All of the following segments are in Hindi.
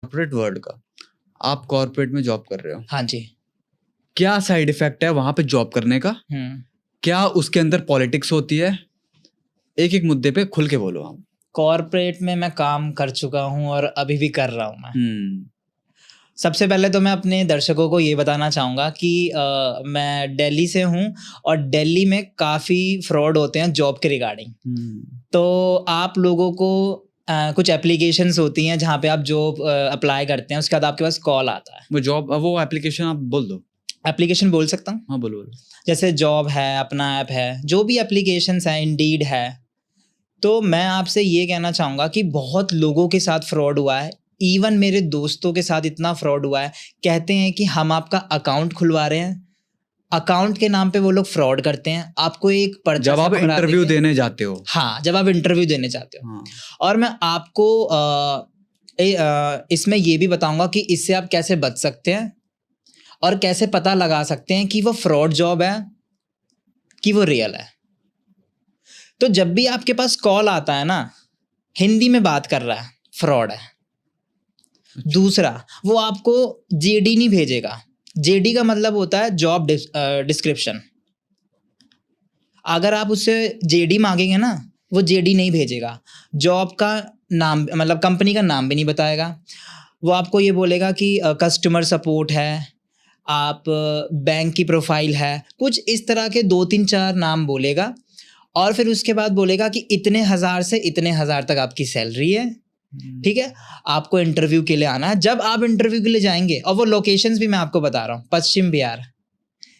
कॉर्पोरेट वर्ल्ड का, आप कॉर्पोरेट में जॉब कर रहे हो, हाँ जी। क्या साइड इफेक्ट है वहां पे जॉब करने का? क्या उसके अंदर पॉलिटिक्स होती है? एक एक मुद्दे पे खुल के बोलो आप। कॉर्पोरेट में मैं काम कर चुका हूँ और अभी भी कर रहा हूँ मैं। सबसे पहले तो मैं अपने दर्शकों को ये बताना चाहूँगा कि मैं दिल्ली से हूँ और दिल्ली में काफ़ी फ्रॉड होते हैं जॉब के रिगार्डिंग। तो आप लोगों को कुछ एप्लीकेशंस होती हैं जहाँ पे आप जॉब अप्लाई करते हैं, उसके बाद आपके पास कॉल आता है। वो एप्लीकेशन आप बोल दो। एप्लीकेशन बोल सकता हूँ? हाँ बोलो। जैसे जॉब है, अपना ऐप है, जो भी एप्लीकेशंस हैं, इंडीड है। तो मैं आपसे ये कहना चाहूँगा कि बहुत लोगों के साथ फ्रॉड हुआ है, इवन मेरे दोस्तों के साथ इतना फ्रॉड हुआ है। कहते हैं कि हम आपका अकाउंट खुलवा रहे हैं, अकाउंट के नाम पे वो लोग फ्रॉड करते हैं, आपको एक पर्चा जब आप इंटरव्यू देने जाते हो। हाँ, जब आप इंटरव्यू देने जाते हो। हाँ। और मैं आपको इसमें ये भी बताऊंगा कि इससे आप कैसे बच सकते हैं और कैसे पता लगा सकते हैं कि वो फ्रॉड जॉब है कि वो रियल है। तो जब भी आपके पास कॉल आता है ना, हिंदी में बात कर रहा है, फ्रॉड है। दूसरा, वो आपको जेडी नहीं भेजेगा। जेडी का मतलब होता है जॉब डिस्क्रिप्शन। अगर आप उससे जेडी मांगेंगे ना, वो जेडी नहीं भेजेगा। जॉब का नाम, मतलब कंपनी का नाम भी नहीं बताएगा। वो आपको ये बोलेगा कि कस्टमर सपोर्ट है, आप बैंक की प्रोफाइल है, कुछ इस तरह के 2-3-4 नाम बोलेगा। और फिर उसके बाद बोलेगा कि इतने हज़ार से इतने हज़ार तक आपकी सैलरी है, ठीक है, आपको इंटरव्यू के लिए आना है। जब आप इंटरव्यू के लिए जाएंगे, और वो लोकेशंस भी मैं आपको बता रहा हूँ, पश्चिम बिहार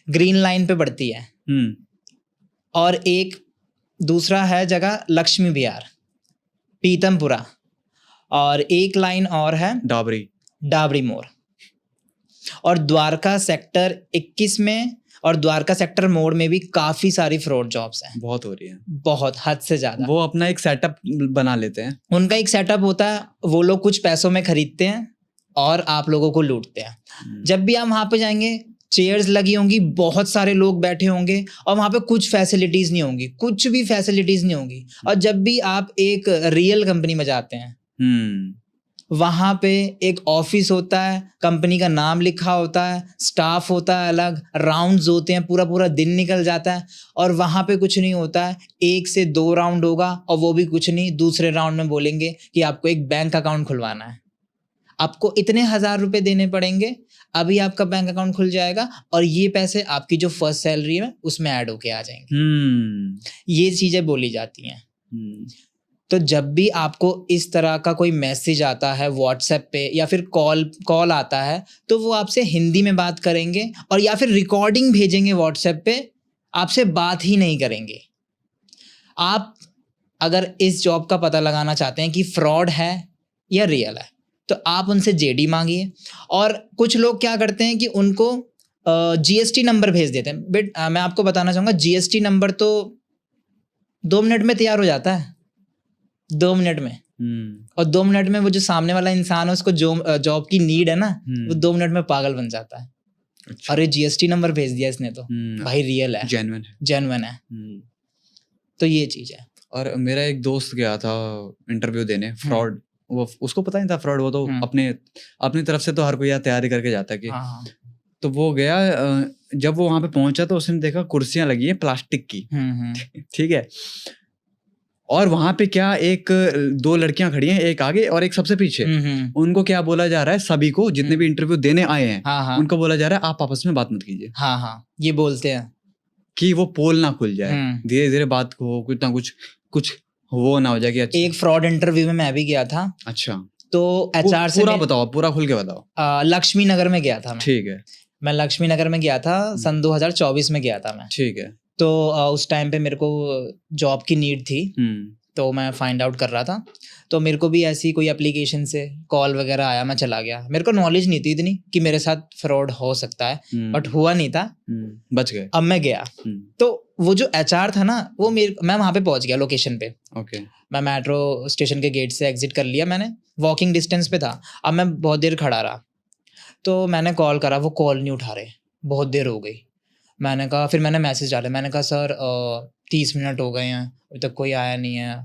ग्रीन लाइन पे पड़ती है, और एक दूसरा है जगह लक्ष्मी विहार, पीतमपुरा, और एक लाइन और है डाबरी मोड़, और द्वारका सेक्टर 21 में और द्वारका सेक्टर मोड़ में भी काफ़ी सारी फ्रॉड जॉब्स हैं। बहुत हो रही है, बहुत, हद से ज़्यादा। वो अपना एक सेटअप बना लेते हैं। उनका एक सेटअप होता है, वो लोग कुछ पैसों में खरीदते हैं और आप लोगों को लूटते हैं। जब भी आप वहाँ पे जाएंगे, चेयर्स लगी होंगी, बहुत सारे लोग बैठे होंगे, और वहाँ पे कुछ फैसिलिटीज़ नहीं होंगी, कुछ भी फैसिलिटीज़ नहीं होंगी। और जब भी आप एक रियल कंपनी में जाते हैं, वहाँ पे एक ऑफिस होता है, कंपनी का नाम लिखा होता है, स्टाफ होता है अलग, राउंड्स होते हैं, पूरा पूरा दिन निकल जाता है, और वहाँ पे कुछ नहीं होता है। 1 से 2 राउंड होगा, और वो भी कुछ नहीं। दूसरे राउंड में बोलेंगे कि आपको एक बैंक अकाउंट खुलवाना है, आपको इतने 1000 रुपये देने पड़ेंगे, अभी आपका बैंक अकाउंट खुल जाएगा, और ये पैसे आपकी जो फर्स्ट सैलरी है उसमें ऐड होके आ जाएंगे। ये चीज़ें बोली जाती हैं। तो जब भी आपको इस तरह का कोई मैसेज आता है व्हाट्सएप पे, या फिर कॉल आता है, तो वो आपसे हिंदी में बात करेंगे, और या फिर रिकॉर्डिंग भेजेंगे व्हाट्सएप पे, आपसे बात ही नहीं करेंगे। आप अगर इस जॉब का पता लगाना चाहते हैं कि फ्रॉड है या रियल है, तो आप उनसे जेडी मांगिए। और कुछ लोग क्या करते हैं कि उनको जीएसटी नंबर भेज देते हैं। बट मैं आपको बताना चाहूँगा, जीएसटी नंबर तो 2 मिनट में तैयार हो जाता है, 2 मिनट में। और 2 मिनट में वो जो सामने वाला इंसान है, उसको जॉब की नीड है ना, वो 2 मिनट में पागल बन जाता है। अच्छा। अरे जीएसटी नंबर भेज दिया इसने, तो भाई रियल है, जेन्युइन है। तो ये चीज़ है। और मेरा एक दोस्त गया था इंटरव्यू देने, फ्रॉड, वो उसको पता नहीं था फ्रॉड, वो तो अपनी तरफ से तो हर कोई तैयारी करके जाता है कि तो वो गया, जब वो वहां पे पहुंचा तो उसने देखा कुर्सियां लगी है प्लास्टिक की, ठीक है, और वहां पे क्या, एक 2 लड़कियां खड़ी हैं, एक आगे और एक सबसे पीछे। उनको क्या बोला जा रहा है, सभी को जितने भी इंटरव्यू देने आए हैं, उनको बोला जा रहा है आप आपस में बात मत कीजिए। ये बोलते हैं कि वो पोल ना खुल जाए, धीरे धीरे बात को कुछ ना कुछ वो ना हो जाए कि अच्छा। एक फ्रॉड इंटरव्यू में मैं भी गया था। अच्छा, तो एचआर से पूरा बताओ, पूरा खुल के बताओ। लक्ष्मी नगर में गया था मैं। ठीक है, मैं लक्ष्मी नगर में गया था, सन 2024 में गया था मैं। ठीक है। तो उस टाइम पे मेरे को जॉब की नीड थी, तो मैं फाइंड आउट कर रहा था। तो मेरे को भी ऐसी कोई एप्लीकेशन से कॉल वगैरह आया, मैं चला गया। मेरे को नॉलेज नहीं थी इतनी कि मेरे साथ फ्रॉड हो सकता है, बट हुआ नहीं था, बच गए। अब मैं गया, तो वो जो एचआर था ना, वो मैं वहाँ पे पहुँच गया लोकेशन पे। ओके। मैं मेट्रो स्टेशन के गेट से एग्जिट कर लिया मैंने, वॉकिंग डिस्टेंस पे था। अब मैं बहुत देर खड़ा रहा, तो मैंने कॉल करा, वो कॉल नहीं उठा रहे, बहुत देर हो गई। मैंने कहा, फिर मैंने मैसेज डाला, मैंने कहा सर 30 मिनट हो गए हैं, अभी तक कोई आया नहीं है,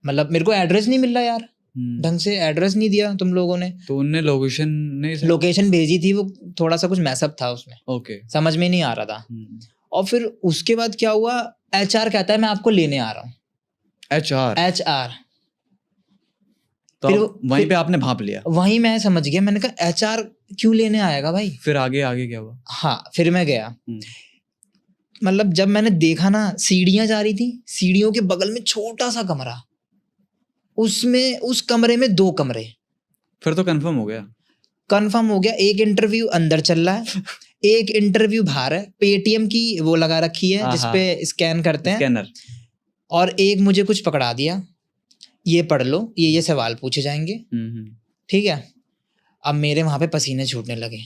मतलब मेरे को एड्रेस नहीं मिल रहा यार, ढंग से एड्रेस नहीं दिया तुम लोगों ने, तो उनने लोकेशन भेजी थी, वो थोड़ा सा कुछ मैसअप था उसमें, ओके, समझ में नहीं आ रहा था। और फिर उसके बाद क्या हुआ, HR कहता है मैं आपको लेने आ रहा हूँ। HR तो फिर वहीं पे आपने भांप लिया? वहीं मैं समझ गया, मैंने कहा HR क्यों लेने आएगा भाई। फिर आगे क्या हुआ? हाँ, फिर मैं गया, मतलब जब मैंने देखा ना, सीढ़ियां जा रही थी, सीढ़ियों के बगल में छोटा सा कमरा, उसमें उस कमरे में 2 कमरे। फिर तो कंफर्म हो गया। एक इंटरव्यू अंदर चल रहा है, एक इंटरव्यू बाहर है, पेटीएम की वो लगा रखी है जिसपे स्कैन करते हैं, स्कैनर, और एक मुझे कुछ पकड़ा दिया, ये पढ़ लो, ये सवाल पूछे जाएंगे, ठीक है। अब मेरे वहां पे पसीने छूटने लगे,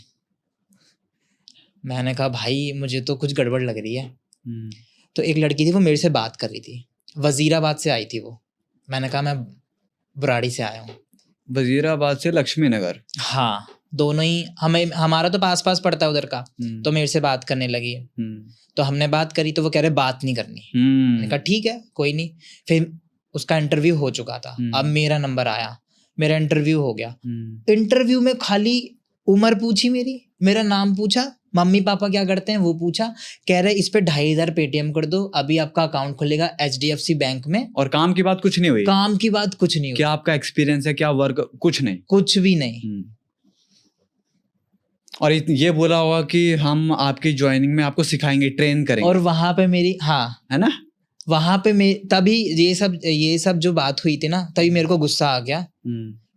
मैंने कहा भाई मुझे तो कुछ गड़बड़ लग रही है। तो एक लड़की थी, वो मेरे से बात कर रही थी, वजीराबाद से आई थी वो। मैंने कहा मैं बुराड़ी से आया हूँ। वजीराबाद से लक्ष्मी नगर? हाँ, दोनों ही, हमारा तो पास पड़ता है उधर का। तो मेरे से बात करने लगी, तो हमने बात करी, तो वो कह रहे बात नहीं करनी। मैंने कहा ठीक है कोई नहीं। फिर उसका इंटरव्यू हो चुका था, अब मेरा नंबर आया, मेरा इंटरव्यू हो गया। इंटरव्यू में खाली उम्र पूछी मेरा नाम पूछा, मम्मी पापा क्या करते हैं वो पूछा, कह रहे इस पे 2,500 पेटीएम कर दो, अभी आपका अकाउंट खुलेगा HDFC बैंक में। और काम की बात कुछ नहीं हुई? काम की बात कुछ नहीं हुई। क्या आपका एक्सपीरियंस है, क्या वर्क, कुछ नहीं? कुछ भी नहीं। और ये बोला होगा कि हम आपकी ज्वाइनिंग में आपको सिखाएंगे, ट्रेन करेंगे। और वहां पे मेरी, हाँ है ना, वहां पे तभी ये सब जो बात हुई थी ना, तभी मेरे को गुस्सा आ गया,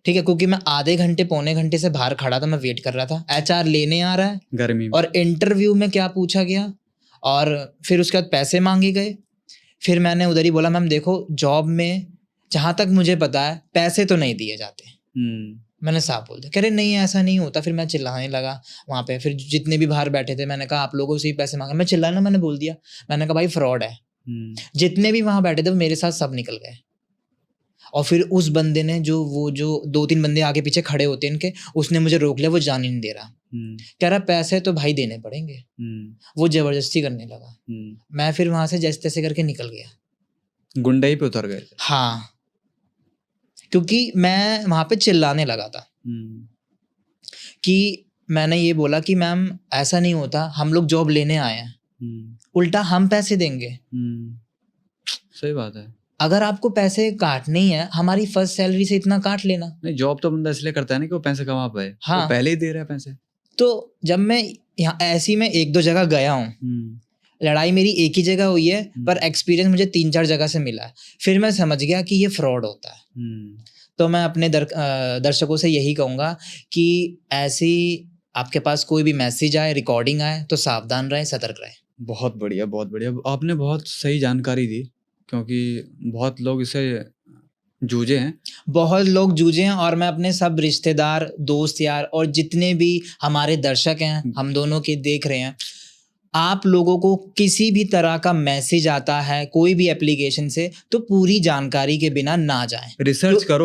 ठीक है, क्योंकि मैं आधे घंटे पौने घंटे से बाहर खड़ा था, मैं वेट कर रहा था, HR लेने आ रहा है गर्मी में, और इंटरव्यू में क्या पूछा गया, और फिर उसके बाद पैसे मांगे गए। फिर मैंने उधर ही बोला, मैम देखो जॉब में जहां तक मुझे पता है पैसे तो नहीं दिए जाते। मैंने साफ बोल दिया। कह रहे नहीं ऐसा नहीं होता। फिर मैं चिल्लाने लगा वहाँ पे, फिर जितने भी बाहर बैठे थे, मैंने कहा आप लोगों से ही पैसे मांगे। मैं चिल्लाना, मैंने बोल दिया, मैंने कहा भाई फ्रॉड है। जितने भी वहां बैठे थे वो मेरे साथ सब निकल गए। और फिर उस बंदे ने जो 2-3 बंदे आगे पीछे खड़े होते हैं इनके, उसने मुझे रोक लिया, वो जान ही नहीं दे रहा। कह रहा पैसे तो भाई देने पड़ेंगे। वो जबरदस्ती करने लगा। मैं फिर वहां से जैसे तैसे करके निकल गया, गुंडई पे उतर गए। हाँ, क्योंकि मैं वहां पे चिल्लाने लगा था कि मैंने ये बोला कि मैम ऐसा नहीं होता, हम लोग जॉब लेने आए हैं, उल्टा हम पैसे देंगे। सही बात है। अगर आपको पैसे काटने ही है, हमारी फर्स्ट सैलरी से इतना काट लेना। नहीं, जॉब तो बंदा इसलिए करता है ना कि वो पैसे कमा पाए। हाँ, वो पहले ही दे रहा है पैसे। तो जब मैं यहाँ ऐसी में 1-2 जगह गया हूँ, लड़ाई मेरी एक ही जगह हुई है, पर एक्सपीरियंस मुझे 3-4 जगह से मिला है। फिर मैं समझ गया कि ये फ्रॉड होता है। तो मैं अपने दर्शकों से यही कहूँगा कि ऐसी आपके पास कोई भी मैसेज आए, रिकॉर्डिंग आए, तो सावधान रहे, सतर्क रहे। बहुत बढ़िया, बहुत बढ़िया, आपने बहुत सही जानकारी दी, क्योंकि बहुत लोग इसे जूझे हैं, और मैं अपने सब रिश्तेदार, दोस्त यार और जितने भी हमारे दर्शक हैं, हम दोनों के देख रहे हैं, आप लोगों को किसी भी तरह का मैसेज आता है कोई भी एप्लीकेशन से, तो पूरी जानकारी के बिना ना जाएं, रिसर्च करो।